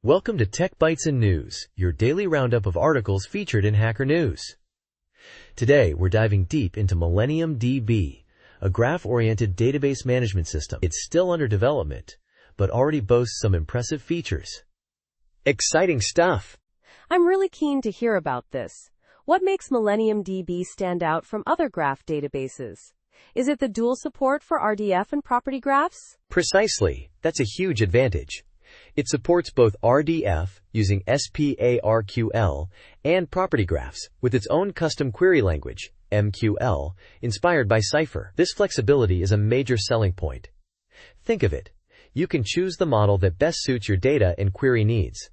Welcome to Tech Bytes and News, your daily roundup of articles featured in Hacker News. Today, we're diving deep into MillenniumDB, a graph-oriented database management system. It's still under development, but already boasts some impressive features. Exciting stuff! I'm really keen to hear about this. What makes MillenniumDB stand out from other graph databases? Is it the dual support for RDF and property graphs? Precisely. That's a huge advantage. It supports both RDF, using SPARQL, and property graphs, with its own custom query language, MQL, inspired by Cypher. This flexibility is a major selling point. Think of it. You can choose the model that best suits your data and query needs.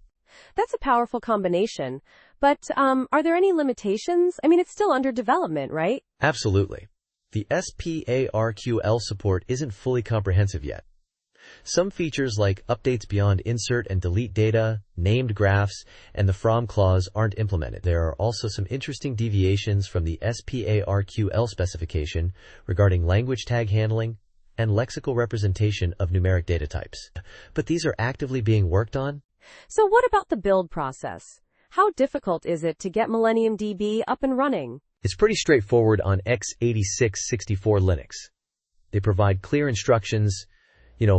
That's a powerful combination. But, are there any limitations? It's still under development, right? Absolutely. The SPARQL support isn't fully comprehensive yet. Some features like updates beyond insert and delete data, named graphs, and the from clause aren't implemented. There are also some interesting deviations from the SPARQL specification regarding language tag handling and lexical representation of numeric data types. But these are actively being worked on. So what about the build process? How difficult is it to get MillenniumDB up and running? It's pretty straightforward on x86-64 Linux. They provide clear instructions,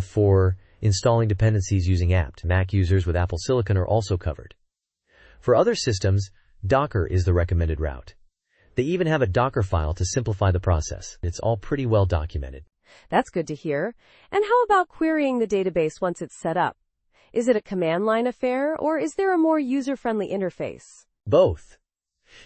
for installing dependencies using apt. Mac users with Apple Silicon are also covered. For other systems, Docker is the recommended route. They even have a Docker file to simplify the process. It's all pretty well documented. That's good to hear. And how about querying the database once it's set up? Is it a command line affair, or is there a more user-friendly interface? Both.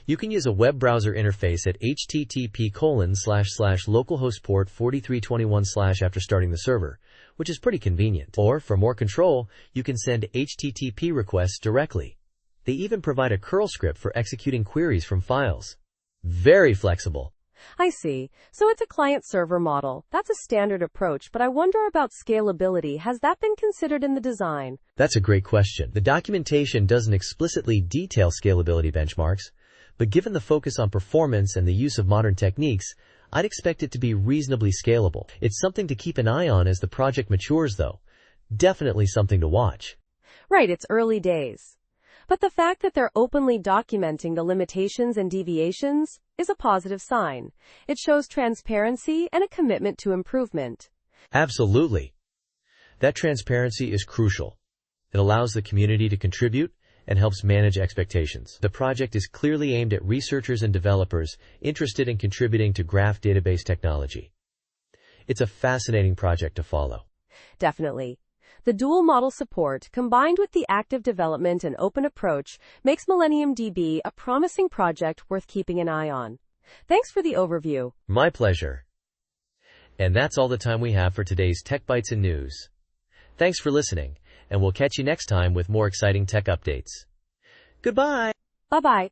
You can use a web browser interface at http://localhost port 4321/ after starting the server, which is pretty convenient. Or, for more control, you can send HTTP requests directly. They even provide a curl script for executing queries from files. Very flexible. I see. So it's a client-server model. That's a standard approach, but I wonder about scalability. Has that been considered in the design? That's a great question. The documentation doesn't explicitly detail scalability benchmarks, but given the focus on performance and the use of modern techniques, I'd expect it to be reasonably scalable. It's something to keep an eye on as the project matures, though. Definitely something to watch. Right, it's early days. But the fact that they're openly documenting the limitations and deviations is a positive sign. It shows transparency and a commitment to improvement. Absolutely. That transparency is crucial. It allows the community to contribute and helps manage expectations. The project is clearly aimed at researchers and developers interested in contributing to graph database technology. It's a fascinating project to follow. Definitely. The dual model support, combined with the active development and open approach, makes MillenniumDB a promising project worth keeping an eye on. Thanks for the overview. My pleasure. And that's all the time we have for today's Tech Bytes and News. Thanks for listening, and we'll catch you next time with more exciting tech updates. Goodbye. Bye-bye.